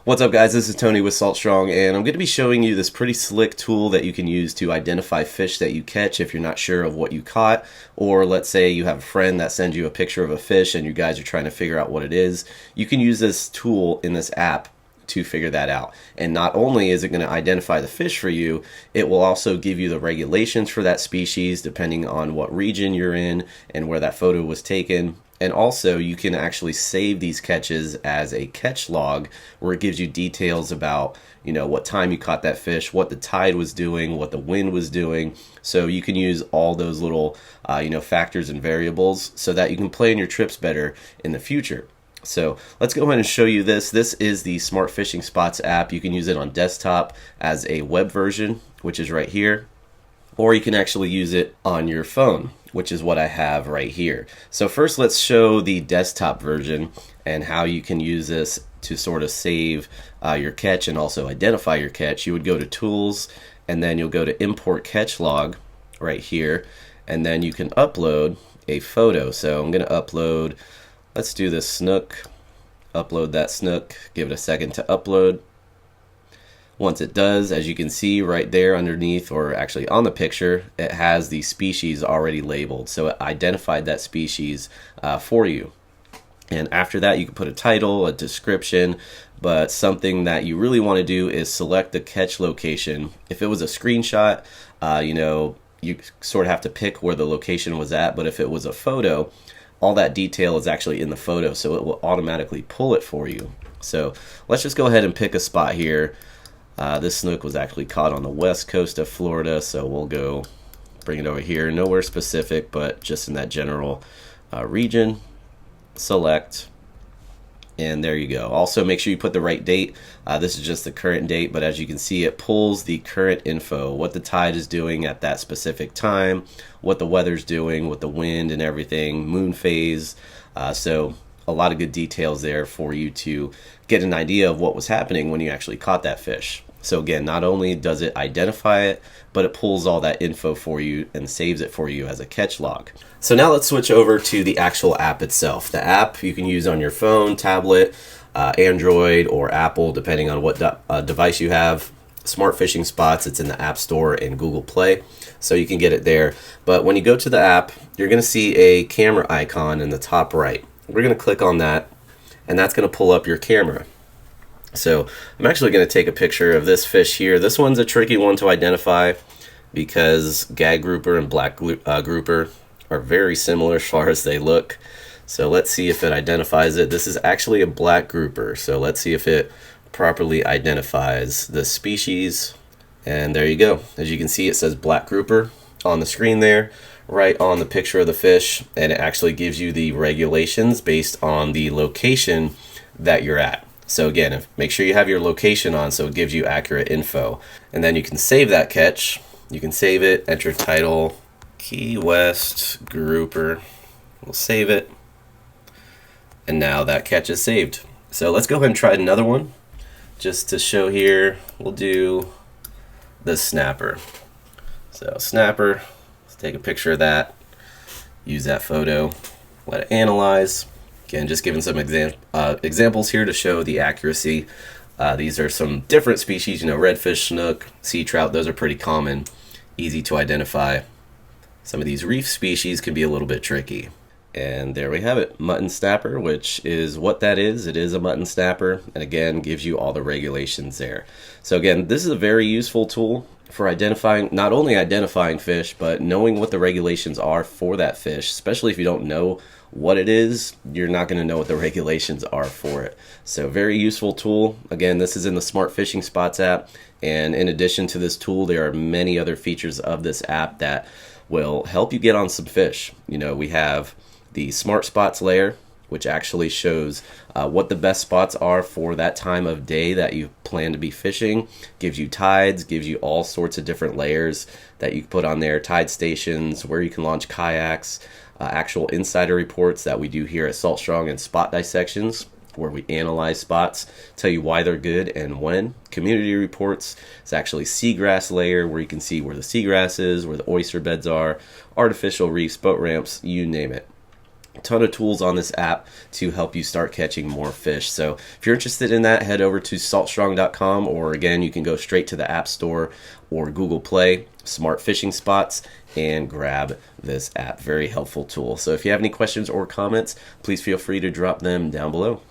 What's up, guys? This is Tony with Salt Strong, and I'm going to be showing you this pretty slick tool that you can use to identify fish that you catch if you're not sure of what you caught, or let's say you have a friend that sends you a picture of a fish and you guys are trying to figure out what it is. You can use this tool in this app to figure that out. And not only is it going to identify the fish for you, it will also give you the regulations for that species depending on what region you're in and where that photo was taken. And also you can actually save these catches as a catch log where it gives you details about, what time you caught that fish, what the tide was doing, what the wind was doing. So you can use all those little, factors and variables so that you can plan your trips better in the future. So let's go ahead and show you this. This is the Smart Fishing Spots app. You can use it on desktop as a web version, which is right here, or you can actually use it on your phone, which is what I have right here. So first let's show the desktop version and how you can use this to sort of save your catch and also identify your catch. You would go to Tools, and then you'll go to Import Catch Log right here, and then you can upload a photo. So I'm going to upload, let's do this snook, upload that snook, give it a second to upload. Once it does, as you can see right there underneath, or actually on the picture, it has the species already labeled. So it identified that species for you. And after that, you can put a title, a description, but something that you really want to do is select the catch location. If it was a screenshot, you sort of have to pick where the location was at, but if it was a photo, all that detail is actually in the photo, so it will automatically pull it for you. So let's just go ahead and pick a spot here. This snook was actually caught on the west coast of Florida, so we'll go bring it over here. Nowhere specific, but just in that general region. Select, and there you go. Also, make sure you put the right date. This is just the current date, but as you can see, it pulls the current info, what the tide is doing at that specific time, what the weather's doing with the wind and everything, moon phase. So a lot of good details there for you to get an idea of what was happening when you actually caught that fish. So again, not only does it identify it, but it pulls all that info for you and saves it for you as a catch log. So now let's switch over to the actual app itself. The app you can use on your phone, tablet, Android, or Apple, depending on what device you have. Smart Fishing Spots, it's in the App Store and Google Play, so you can get it there. But when you go to the app, you're going to see a camera icon in the top right. We're going to click on that, and that's going to pull up your camera. So I'm actually going to take a picture of this fish here. This one's a tricky one to identify because gag grouper and black grouper are very similar as far as they look. So let's see if it identifies it. This is actually a black grouper, so let's see if it properly identifies the species. And there you go. As you can see, it says black grouper on the screen there, right on the picture of the fish, and it actually gives you the regulations based on the location that you're at. So again, make sure you have your location on so it gives you accurate info. And then you can save that catch. You can save it, enter title, Key West Grouper. We'll save it. And now that catch is saved. So let's go ahead and try another one. Just to show here, we'll do the snapper. So snapper, let's take a picture of that. Use that photo, let it analyze. Again, just giving some examples here to show the accuracy. These are some different species, redfish, snook, sea trout. Those are pretty common, easy to identify. Some of these reef species can be a little bit tricky. And there we have it, mutton snapper, which is what that is. It is a mutton snapper, and again, gives you all the regulations there. So again, this is a very useful tool for identifying, not only identifying fish, but knowing what the regulations are for that fish. Especially if you don't know what it is, you're not going to know what the regulations are for it. So very useful tool. Again, this is in the Smart Fishing Spots app, and in addition to this tool, there are many other features of this app that will help you get on some fish. We have the Smart Spots layer, which actually shows what the best spots are for that time of day that you plan to be fishing. Gives you tides, gives you all sorts of different layers that you can put on there, tide stations, where you can launch kayaks, actual insider reports that we do here at Salt Strong, and spot dissections where we analyze spots, tell you why they're good and when. Community reports is actually seagrass layer where you can see where the seagrass is, where the oyster beds are, artificial reefs, boat ramps, you name it. ton of tools on this app to help you start catching more fish. So if you're interested in that, head over to saltstrong.com, or again, you can go straight to the App Store or Google Play, Smart Fishing Spots, and grab this app. Very helpful tool. So if you have any questions or comments, please feel free to drop them down below.